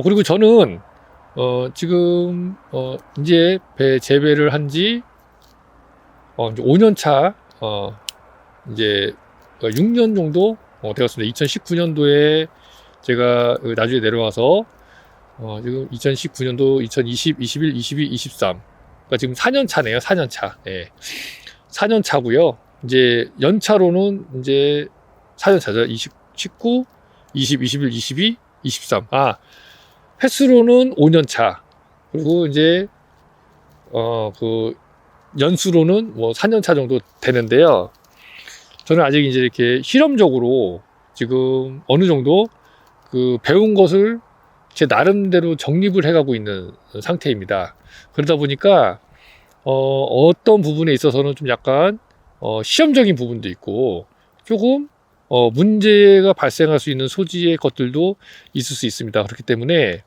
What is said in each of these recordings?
그리고 저는 지금 이제 배 재배를 한지 이제 5년 차 이제 6년 정도 되었습니다. 2019년도에 제가 나주에 내려와서 지금 2019년도 2020, 21, 22, 23 그러니까 지금 4년 차네요. 4년 차. 예. 4년 차고요. 이제 연차로는 이제 4년 차죠. 19, 20, 21, 22, 23. 횟수로는 5년 차. 그리고 이제 그 연수로는 뭐 4년 차 정도 되는데요. 저는 아직 이제 이렇게 실험적으로 지금 어느 정도 그 배운 것을 제 나름대로 정립을 해가고 있는 상태입니다. 그러다 보니까 어떤 부분에 있어서는 좀 약간 시험적인 부분도 있고 조금 문제가 발생할 수 있는 소지의 것들도 있을 수 있습니다. 그렇기 때문에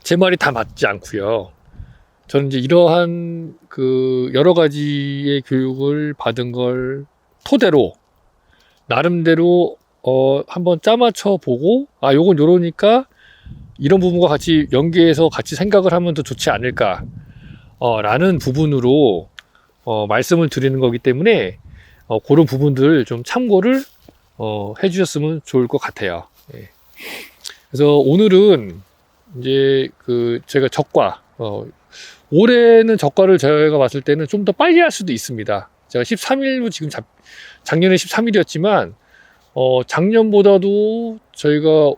제 말이 다 맞지 않고요. 저는 이제 이러한 그 여러 가지의 교육을 받은 걸 토대로 나름대로 한번 짜맞춰 보고 요건 요러니까 이런 부분과 같이 연계해서 같이 생각을 하면 더 좋지 않을까 라는 부분으로 말씀을 드리는 거기 때문에 그런 부분들 좀 참고를 해 주셨으면 좋을 것 같아요. 예. 그래서 오늘은 이제 그 제가 적과 올해는 적과를 제가 봤을 때는 좀 더 빨리 할 수도 있습니다. 제가 13일로 지금 작년에 13일이었지만 작년보다도 저희가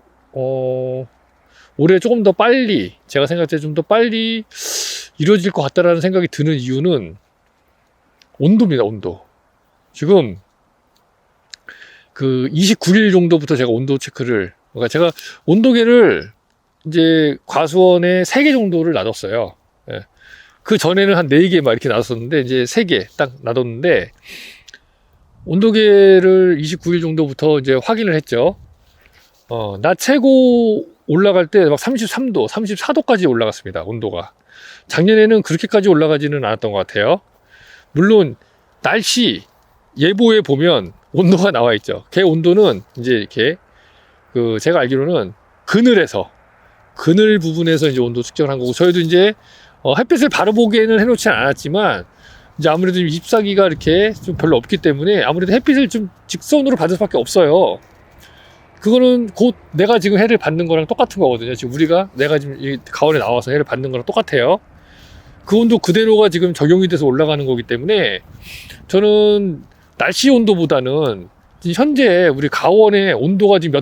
올해 조금 더 빨리 제가 생각할 때 좀 더 빨리 이루어질 것 같다라는 생각이 드는 이유는 온도입니다. 온도. 지금 그 29일 정도부터 제가 온도 체크를 그러니까 제가 온도계를 이제 과수원에 3개 정도를 놔뒀어요. 예. 그 전에는 한 4개 막 이렇게 놔뒀었는데 이제 3개 딱 놔뒀는데 온도계를 29일 정도부터 이제 확인을 했죠. 낮 최고 올라갈 때 막 33도, 34도까지 올라갔습니다. 온도가. 작년에는 그렇게까지 올라가지는 않았던 것 같아요. 물론 날씨 예보에 보면 온도가 나와 있죠. 걔 온도는 이제 이렇게 그 제가 알기로는 그늘 부분에서 이제 온도 측정을 한 거고 저희도 이제 햇빛을 바로 보기에는 해놓지는 않았지만 이제 아무래도 잎사귀가 이렇게 좀 별로 없기 때문에 아무래도 햇빛을 좀 직선으로 받을 수밖에 없어요. 그거는 곧 내가 지금 해를 받는 거랑 똑같은 거거든요. 지금 내가 지금 이 가온에 나와서 해를 받는 거랑 똑같아요. 그 온도 그대로가 지금 적용이 돼서 올라가는 거기 때문에 저는 날씨 온도보다는 현재 우리 가원의 온도가 지금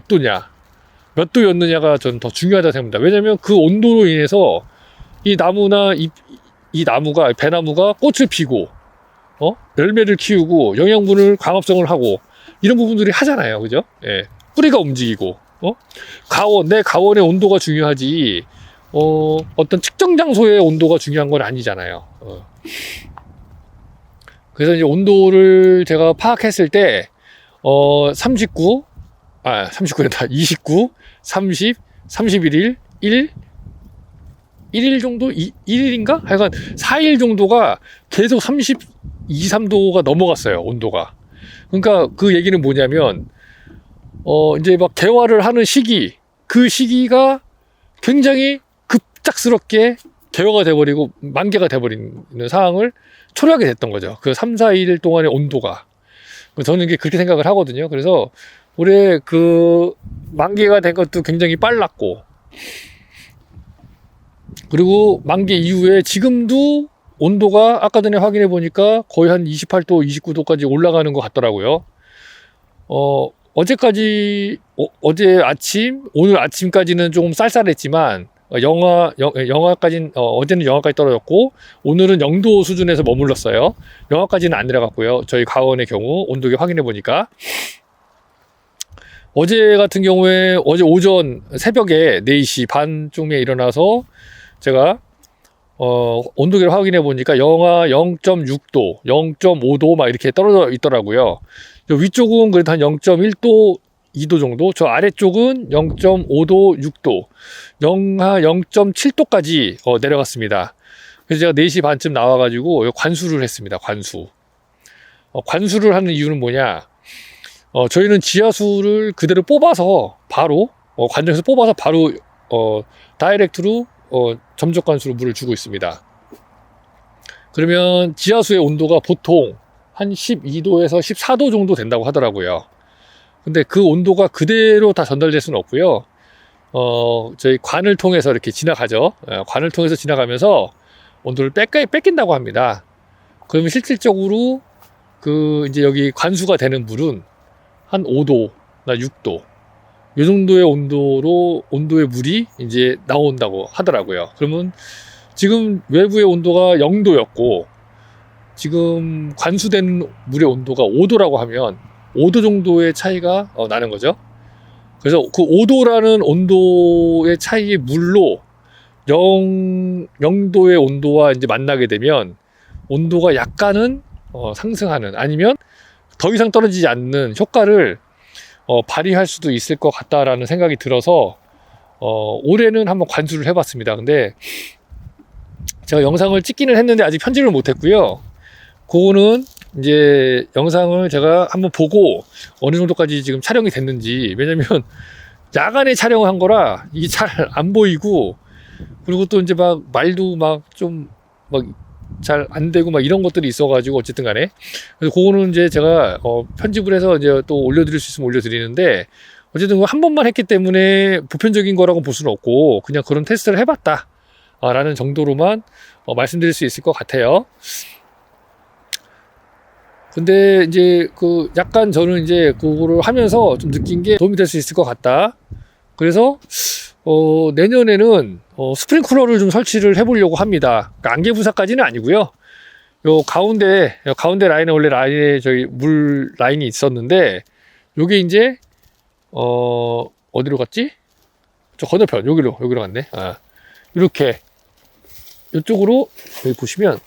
몇 도였느냐가 저는 더 중요하다고 생각합니다. 왜냐면 그 온도로 인해서 이 나무나 이 나무가 배나무가 꽃을 피고 열매를 키우고 영양분을 광합성을 하고 이런 부분들이 하잖아요. 그죠? 예. 뿌리가 움직이고 내 가원의 온도가 중요하지 어떤 특정 장소의 온도가 중요한 건 아니잖아요. 그래서 이제 온도를 제가 파악했을 때 39 년다 29, 30, 31일, 1일 정도? 1일인가? 하여간 4일 정도가 계속 32, 3도가 넘어갔어요. 온도가. 그러니까 그 얘기는 뭐냐면 이제 막 개화를 하는 시기 그 시기가 굉장히 급작스럽게 개화가 돼버리고 만개가 돼버리는 상황을 초래하게 됐던 거죠. 그 3, 4일 동안의 온도가. 저는 그렇게 생각을 하거든요. 그래서 올해 그 만개가 된 것도 굉장히 빨랐고 그리고 만개 이후에 지금도 온도가 아까 전에 확인해 보니까 거의 한 28도, 29도까지 올라가는 것 같더라고요. 어제까지 어제 아침, 오늘 아침까지는 조금 쌀쌀했지만 영하까지는 어제는 영하까지 떨어졌고 오늘은 0도 수준에서 머물렀어요. 영하까지는 안 내려갔고요. 저희 가원의 경우 온도계 확인해 보니까 어제 같은 경우에 어제 오전 새벽에 4시 반쯤에 일어나서 제가 온도계를 확인해 보니까 영하 0.6도, 0.5도 막 이렇게 떨어져 있더라고요. 위쪽은 그래도 한 0.1도, 2도 정도, 저 아래쪽은 0.5도, 6도, 영하 0.7도까지 내려갔습니다. 그래서 제가 4시 반쯤 나와가지고 관수를 했습니다. 관수를 하는 이유는 뭐냐? 저희는 지하수를 그대로 뽑아서 바로 관정에서 뽑아서 바로 다이렉트로 점적 관수로 물을 주고 있습니다. 그러면 지하수의 온도가 보통 한 12도에서 14도 정도 된다고 하더라고요. 근데 그 온도가 그대로 다 전달될 수는 없고요. 저희 관을 통해서 이렇게 지나가죠. 관을 통해서 지나가면서 온도를 뺏긴다고 합니다. 그러면 실질적으로 이제 여기 관수가 되는 물은 한 5도나 6도, 이 정도의 온도의 물이 이제 나온다고 하더라고요. 그러면 지금 외부의 온도가 0도였고, 지금 관수된 물의 온도가 5도라고 하면 5도 정도의 차이가 나는 거죠. 그래서 그 5도라는 온도의 차이의 물로 0도의 온도와 이제 만나게 되면 온도가 약간은 상승하는, 아니면 더 이상 떨어지지 않는 효과를 발휘할 수도 있을 것 같다라는 생각이 들어서 올해는 한번 관수를 해봤습니다. 근데 제가 영상을 찍기는 했는데 아직 편집을 못했고요. 그거는 이제 영상을 제가 한번 보고 어느 정도까지 지금 촬영이 됐는지, 왜냐면 야간에 촬영을 한 거라 이게 잘 안 보이고, 그리고 또 이제 막 말도 막 좀 막 잘 안 되고 막 이런 것들이 있어가지고, 어쨌든 간에 그래서 그거는 이제 제가 편집을 해서 이제 또 올려드릴 수 있으면 올려드리는데, 어쨌든 한 번만 했기 때문에 보편적인 거라고 볼 수는 없고 그냥 그런 테스트를 해봤다 라는 정도로만 말씀드릴 수 있을 것 같아요. 근데 이제 약간 저는 이제 그거를 하면서 좀 느낀 게 도움이 될 수 있을 것 같다. 그래서 내년에는 스프링클러를 좀 설치를 해보려고 합니다. 그러니까 안개 분사까지는 아니고요. 요 가운데 라인에 원래 라인에 저희 물 라인이 있었는데, 요게 이제 어디로 갔지? 저 건너편 여기로 갔네. 이렇게 이쪽으로, 여기 보시면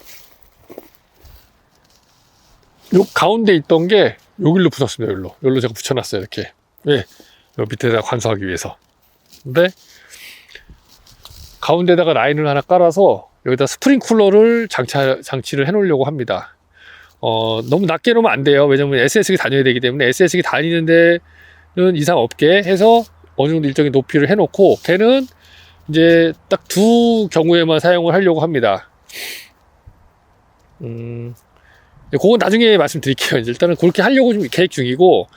요 가운데 있던 게 여기로 붙었습니다. 여기로 제가 붙여놨어요. 이렇게. 예, 요 밑에다 관수하기 위해서. 근데 가운데다가 라인을 하나 깔아서 여기다 스프링쿨러를 장치를 해 놓으려고 합니다. 너무 낮게 놓으면 안 돼요. 왜냐면 SS기 다녀야 되기 때문에 SS기 다니는 데는 이상 없게 해서 어느 정도 일정의 높이를 해 놓고, 걔는 이제 딱 두 경우에만 사용을 하려고 합니다. 그건 나중에 말씀드릴게요. 일단은 그렇게 하려고 좀 계획 중이고,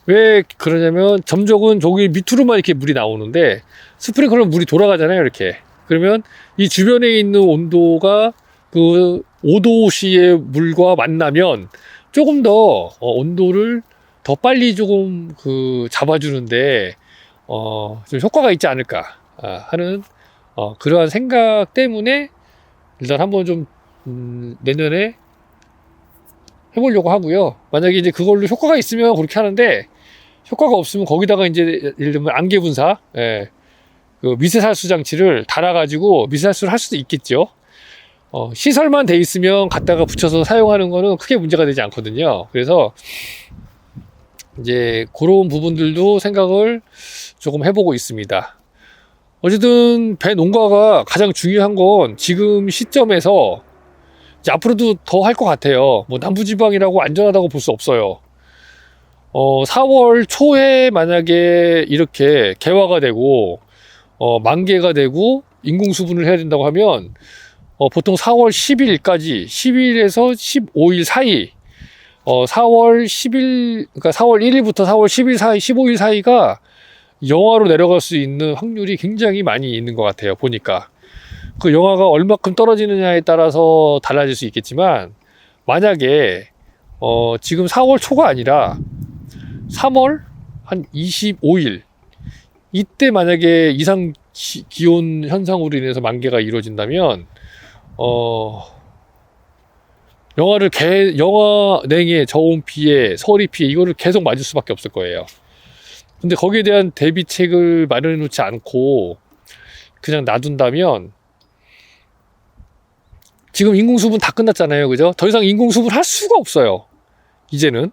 왜 그러냐면 점적은 저기 밑으로만 이렇게 물이 나오는데 스프링클러는 물이 돌아가잖아요. 이렇게. 그러면 이 주변에 있는 온도가 그 5도씨의 물과 만나면 조금 더 온도를 더 빨리 조금 잡아주는데 좀 효과가 있지 않을까 하는 그러한 생각 때문에 일단 한번 좀 내년에 해보려고 하고요. 만약에 이제 그걸로 효과가 있으면 그렇게 하는데, 효과가 없으면 거기다가 이제 예를 들면 안개 분사, 그 미세살수 장치를 달아가지고 미세살수를 할 수도 있겠죠. 시설만 돼 있으면 갖다가 붙여서 사용하는 거는 크게 문제가 되지 않거든요. 그래서 이제 그런 부분들도 생각을 조금 해보고 있습니다. 어쨌든 배 농가가 가장 중요한 건 지금 시점에서 이제 앞으로도 더 할 것 같아요. 뭐 남부지방이라고 안전하다고 볼 수 없어요. 4월 초에 만약에 이렇게 개화가 되고 만개가 되고 인공수분을 해야 된다고 하면 보통 4월 10일까지 10일에서 15일 사이 4월 10일, 그러니까 4월 1일부터 4월 10일 사이, 15일 사이가 영하로 내려갈 수 있는 확률이 굉장히 많이 있는 것 같아요. 보니까 그 영하가 얼마큼 떨어지느냐에 따라서 달라질 수 있겠지만, 만약에 지금 4월 초가 아니라 3월 한 25일 이때 만약에 이상 기온 현상으로 인해서 만개가 이루어진다면 영하 냉해, 저온 피해, 서리 피해 이거를 계속 맞을 수밖에 없을 거예요. 근데 거기에 대한 대비책을 마련해 놓지 않고 그냥 놔둔다면, 지금 인공수분 다 끝났잖아요. 그죠? 더 이상 인공수분 할 수가 없어요. 이제는.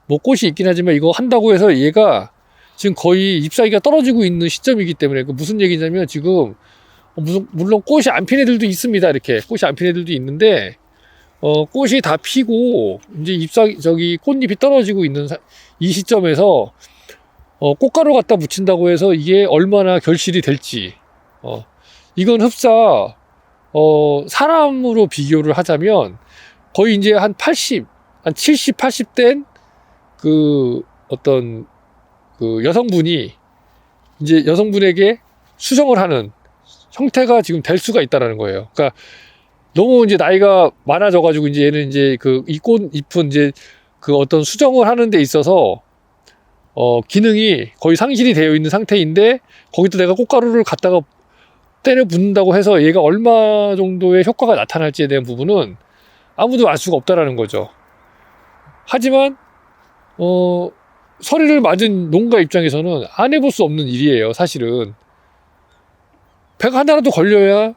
뭐 꽃이 있긴 하지만 이거 한다고 해서 얘가 지금 거의 잎사귀가 떨어지고 있는 시점이기 때문에, 무슨 얘기냐면 지금 물론 꽃이 안 핀 애들도 있습니다. 이렇게 꽃이 안 핀 애들도 있는데 꽃이 다 피고 이제 꽃잎이 떨어지고 있는 이 시점에서 꽃가루 갖다 묻힌다고 해서 이게 얼마나 결실이 될지, 이건 흡사, 사람으로 비교를 하자면 거의 이제 한 70, 80된 그 어떤 그 여성분이 이제 여성분에게 수정을 하는 형태가 지금 될 수가 있다라는 거예요. 그러니까 너무 이제 나이가 많아져가지고 이제 얘는 이제 그 이 꽃잎은 이제 그 어떤 수정을 하는 데 있어서 기능이 거의 상실이 되어 있는 상태인데 거기다 내가 꽃가루를 갖다가 때려 붓는다고 해서 얘가 얼마 정도의 효과가 나타날지에 대한 부분은 아무도 알 수가 없다라는 거죠. 하지만 서리를 맞은 농가 입장에서는 안 해볼 수 없는 일이에요. 사실은 배가 하나라도 걸려야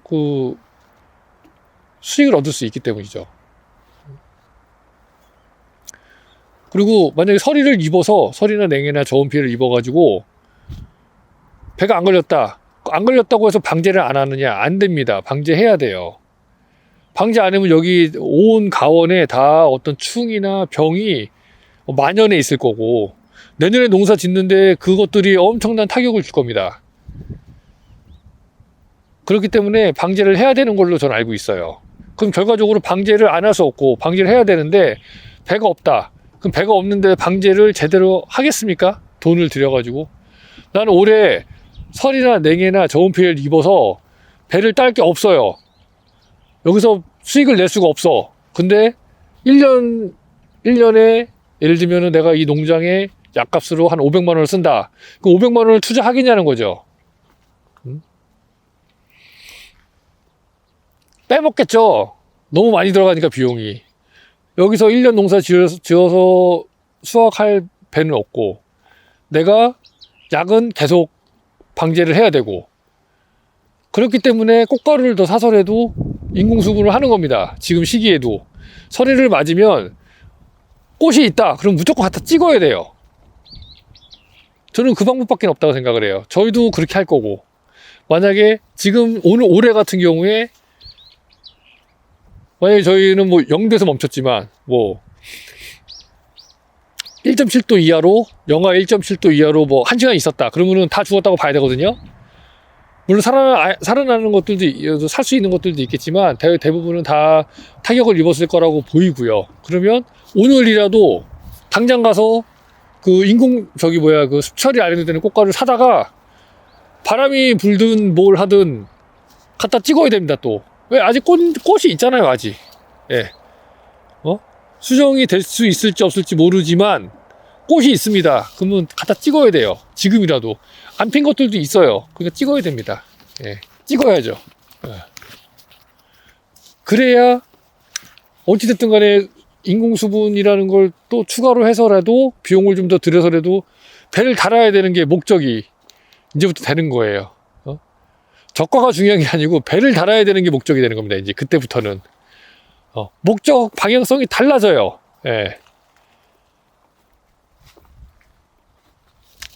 그 수익을 얻을 수 있기 때문이죠. 그리고 만약에 서리를 입어서 서리나 냉해나 저온 피해를 입어가지고 배가 안 걸렸다고 해서 방제를 안 하느냐? 안 됩니다. 방제해야 돼요. 방제 안 하면 여기 온 가원에 다 어떤 충이나 병이 만연해 있을 거고 내년에 농사 짓는데 그것들이 엄청난 타격을 줄 겁니다. 그렇기 때문에 방제를 해야 되는 걸로 저는 알고 있어요. 그럼 결과적으로 방제를 안 할 수 없고 방제를 해야 되는데 배가 없다. 그럼 배가 없는데 방제를 제대로 하겠습니까? 돈을 들여가지고. 나는 올해 설이나 냉해나 저온 피해를 입어서 배를 딸 게 없어요. 여기서 수익을 낼 수가 없어. 근데 1년에 예를 들면 내가 이 농장에 약값으로 한 500만 원을 쓴다. 그 500만 원을 투자하겠냐는 거죠. 빼먹겠죠. 너무 많이 들어가니까 비용이. 여기서 1년 농사 지어서 수확할 배는 없고 내가 약은 계속 방제를 해야 되고 그렇기 때문에 꽃가루를 더 사서라도 인공수분을 하는 겁니다. 지금 시기에도 서리를 맞으면 꽃이 있다. 그럼 무조건 갖다 찍어야 돼요. 저는 그 방법밖에 없다고 생각을 해요. 저희도 그렇게 할 거고 만약에 지금 올해 같은 경우에 만약에 저희는 뭐 0도에서 멈췄지만 뭐 1.7도 이하로 영하 1.7도 이하로 뭐 1시간 있었다. 그러면은 다 죽었다고 봐야 되거든요. 물론 살아나는 것들도 살 수 있는 것들도 있겠지만 대부분은 다 타격을 입었을 거라고 보이고요. 그러면 오늘이라도 당장 가서 그 그 습처리 안 해도 되는 꽃가루를 사다가 바람이 불든 뭘 하든 갖다 찍어야 됩니다. 또 왜 아직 꽃이 있잖아요. 아직 수정이 될 수 있을지 없을지 모르지만 꽃이 있습니다. 그러면 갖다 찍어야 돼요. 지금이라도 안 핀 것들도 있어요. 그러니까 찍어야 됩니다. 찍어야죠. 그래야 어찌됐든 간에 인공수분이라는 걸 또 추가로 해서라도 비용을 좀 더 들여서라도 배를 달아야 되는 게 목적이 이제부터 되는 거예요. 저가가 중요한 게 아니고 배를 달아야 되는 게 목적이 되는 겁니다. 이제 그때부터는 목적 방향성이 달라져요.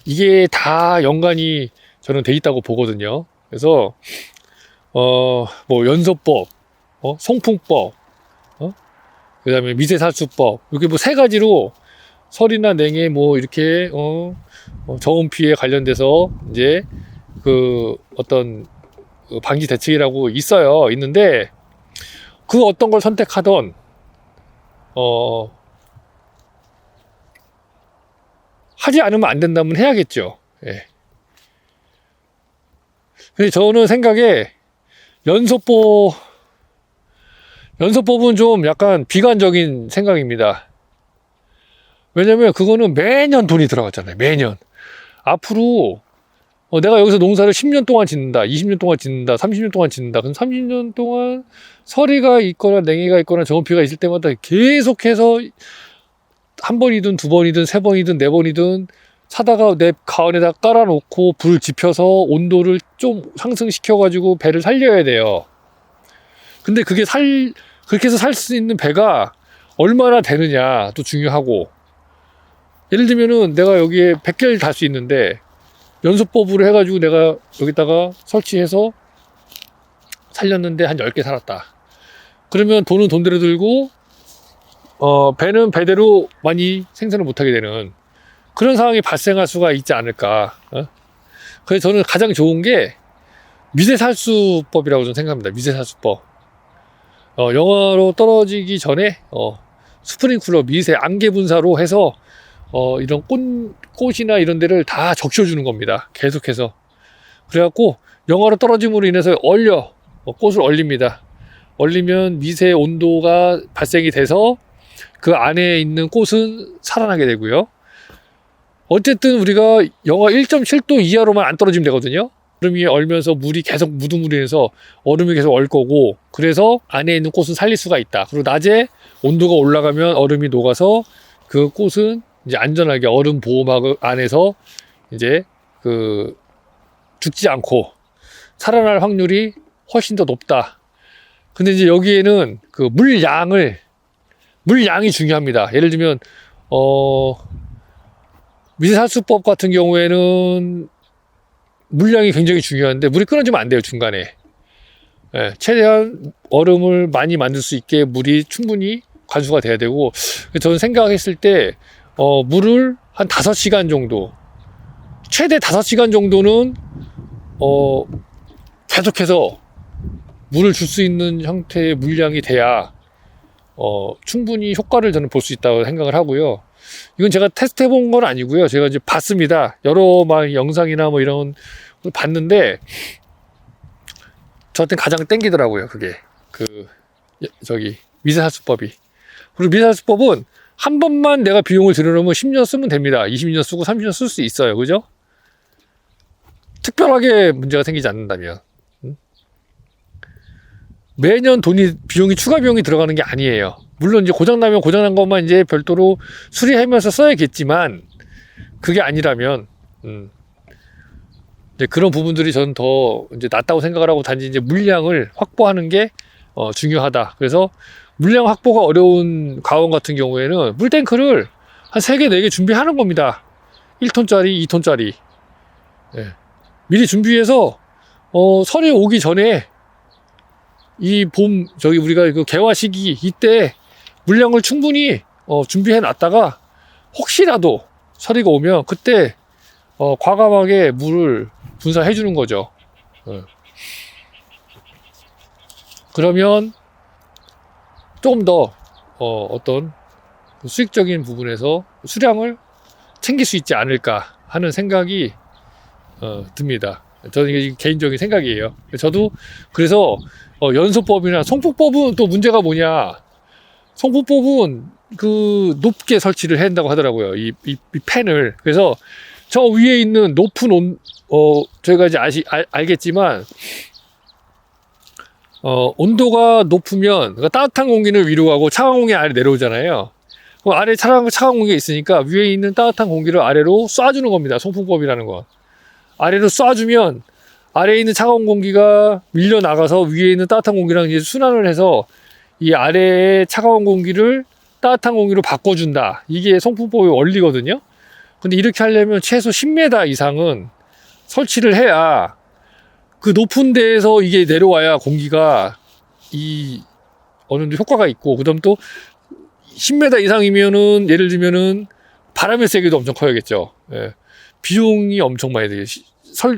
이게 다 연관이 저는 돼 있다고 보거든요. 그래서 뭐 연소법, 송풍법, 그다음에 미세살수법 이렇게 뭐 3가지로 설이나 냉해 뭐 이렇게 저온 피해 관련돼서 이제 그 어떤 방지 대책이라고 있는데 그 어떤 걸 선택하던 하지 않으면 안 된다면 해야겠죠. 근데 저는 생각에 연소법은 좀 약간 비관적인 생각입니다. 왜냐면 그거는 매년 돈이 들어갔잖아요. 매년. 앞으로 내가 여기서 농사를 10년 동안 짓는다, 20년 동안 짓는다, 30년 동안 짓는다. 그럼 30년 동안 서리가 있거나 냉해가 있거나 저온피가 있을 때마다 계속해서 한 번이든 두 번이든 세 번이든 네 번이든 사다가 내 가원에다 깔아놓고 불 지펴서 온도를 좀 상승시켜가지고 배를 살려야 돼요. 근데 그렇게 해서 살 수 있는 배가 얼마나 되느냐도 중요하고 예를 들면은 내가 여기에 100개를 달 수 있는데 연소법으로 해가지고 내가 여기다가 설치해서 살렸는데 한 10개 살았다. 그러면 돈은 돈대로 들고 배는 배대로 많이 생산을 못하게 되는 그런 상황이 발생할 수가 있지 않을까. 그래서 저는 가장 좋은 게 미세살수법이라고 저는 생각합니다. 미세살수법. 영하로 떨어지기 전에 스프링클러 미세 안개 분사로 해서 이런 꽃이나 이런 데를 다 적셔주는 겁니다. 계속해서. 그래갖고 영하로 떨어짐으로 인해서 꽃을 얼립니다. 얼리면 미세 온도가 발생이 돼서 그 안에 있는 꽃은 살아나게 되고요. 어쨌든 우리가 영하 1.7도 이하로만 안 떨어지면 되거든요. 얼음이 얼면서 물이 계속 묻음으로 인해서 얼음이 계속 얼 거고, 그래서 안에 있는 꽃은 살릴 수가 있다. 그리고 낮에 온도가 올라가면 얼음이 녹아서 그 꽃은 이제 안전하게 얼음 보호막 안에서 이제 죽지 않고 살아날 확률이 훨씬 더 높다. 근데 이제 여기에는 그 물량이 중요합니다. 예를 들면 미세살수법 같은 경우에는 물량이 굉장히 중요한데 물이 끊어지면 안 돼요, 중간에. 최대한 얼음을 많이 만들 수 있게 물이 충분히 관수가 돼야 되고, 저는 생각했을 때 물을 한 5시간 정도, 최대 5시간 정도는 계속해서 물을 줄 수 있는 형태의 물량이 돼야 충분히 효과를 저는 볼 수 있다고 생각을 하고요. 이건 제가 테스트 해본 건 아니고요. 제가 이제 봤습니다. 여러 영상이나 뭐 이런 걸 봤는데 저한테 가장 땡기더라고요. 그게 미세살수법이. 그리고 미세살수법은 한 번만 내가 비용을 들여놓으면 10년 쓰면 됩니다. 20년 쓰고 30년 쓸 수 있어요. 그죠? 특별하게 문제가 생기지 않는다면. 매년 비용이 추가 비용이 들어가는 게 아니에요. 물론 이제 고장나면 고장난 것만 이제 별도로 수리하면서 써야겠지만, 그게 아니라면 이제 그런 부분들이 저는 더 이제 낫다고 생각을 하고, 단지 이제 물량을 확보하는 게 중요하다. 그래서 물량 확보가 어려운 가원 같은 경우에는 물탱크를 한 3개, 4개 준비하는 겁니다. 1톤짜리, 2톤짜리. 미리 준비해서 설이 오기 전에 이 우리가 그 개화 시기 이때 물량을 충분히 준비해 놨다가 혹시라도 서리가 오면 그때 과감하게 물을 분사해 주는 거죠. 그러면 조금 더 어떤 수익적인 부분에서 수량을 챙길 수 있지 않을까 하는 생각이 듭니다. 저는 이게 개인적인 생각이에요. 저도 그래서 연소법이나 송풍법은 또 문제가 뭐냐, 송풍법은 높게 설치를 해야 한다고 하더라고요. 이 팬을. 그래서 저 위에 있는 높은 저희가 이제 알겠지만 온도가 높으면, 그러니까 따뜻한 공기는 위로 가고 차가운 공기 아래 내려오잖아요. 그럼 아래 차가운 공기가 있으니까 위에 있는 따뜻한 공기를 아래로 쏴주는 겁니다. 송풍법이라는 건. 아래로 쏴주면 아래에 있는 차가운 공기가 밀려 나가서 위에 있는 따뜻한 공기랑 이제 순환을 해서 이 아래의 차가운 공기를 따뜻한 공기로 바꿔준다. 이게 송풍법의 원리거든요. 근데 이렇게 하려면 최소 10m 이상은 설치를 해야, 그 높은 데에서 이게 내려와야 공기가 어느 정도 효과가 있고, 그 다음 또 10m 이상이면은, 예를 들면은 바람의 세기도 엄청 커야겠죠. 비용이 엄청 많이 들어요.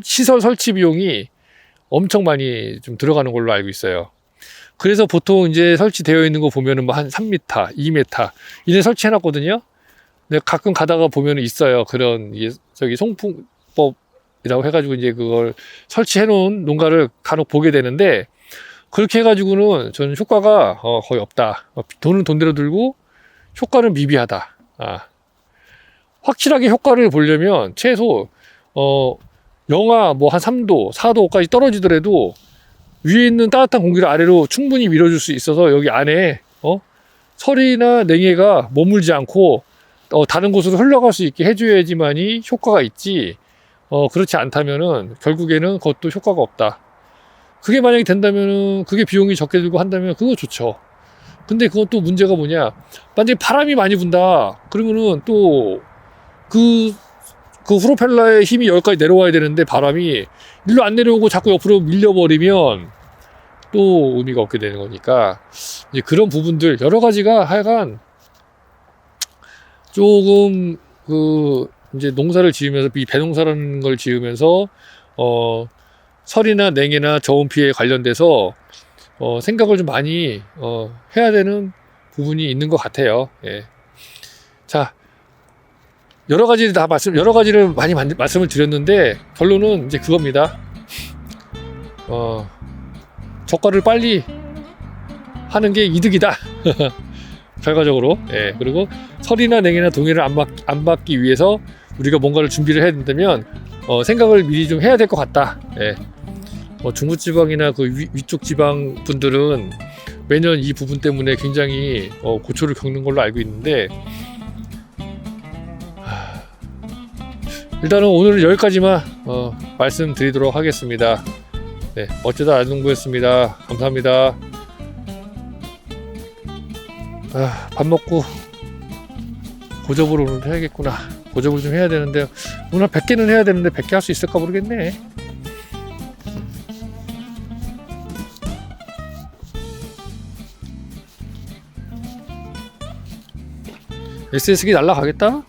시설 설치 비용이 엄청 많이 좀 들어가는 걸로 알고 있어요. 그래서 보통 이제 설치되어 있는 거 보면은 뭐 한 3m, 2m 이제 설치해 놨거든요. 근데 가끔 가다가 보면은 있어요. 그런 송풍법이라고 해가지고 이제 그걸 설치해 놓은 농가를 간혹 보게 되는데, 그렇게 해가지고는 저는 효과가 거의 없다. 돈은 돈대로 들고 효과는 미비하다. 확실하게 효과를 보려면 최소 영하 뭐 한 3도, 4도까지 떨어지더라도 위에 있는 따뜻한 공기를 아래로 충분히 밀어줄 수 있어서 여기 안에 설이나 냉해가 머물지 않고 다른 곳으로 흘러갈 수 있게 해줘야지만이 효과가 있지, 그렇지 않다면은 결국에는 그것도 효과가 없다. 그게 만약에 된다면은, 그게 비용이 적게 들고 한다면 그거 좋죠. 근데 그것도 문제가 뭐냐, 만약에 바람이 많이 분다 그러면은 또 그 프로펠러의 힘이 여기까지 내려와야 되는데 바람이 일로 안 내려오고 자꾸 옆으로 밀려버리면 또 의미가 없게 되는 거니까, 이제 그런 부분들 여러 가지가 하여간 조금 이제 농사를 지으면서, 이 배농사라는 걸 지으면서 설이나 냉해나 저온 피해에 관련돼서 생각을 좀 많이 해야 되는 부분이 있는 것 같아요. 예. 자, 여러 가지를 많이 말씀을 드렸는데 결론은 이제 그겁니다. 저가를 빨리 하는 게 이득이다. 결과적으로. 예. 그리고 설이나 냉해나 동해를 안 받기 위해서 우리가 뭔가를 준비를 해야 된다면 생각을 미리 좀 해야 될 것 같다. 예. 중부지방이나 그 위쪽 지방 분들은 매년 이 부분 때문에 굉장히 고초를 겪는 걸로 알고 있는데, 일단은 오늘은 여기까지만 말씀드리도록 하겠습니다. 네, 어쩌다 아동부였습니다. 감사합니다. 밥 먹고 고접을 오늘 해야겠구나. 고접을 좀 해야 되는데 오늘 100개는 해야 되는데 100개 할 수 있을까 모르겠네. SS기 날라가겠다?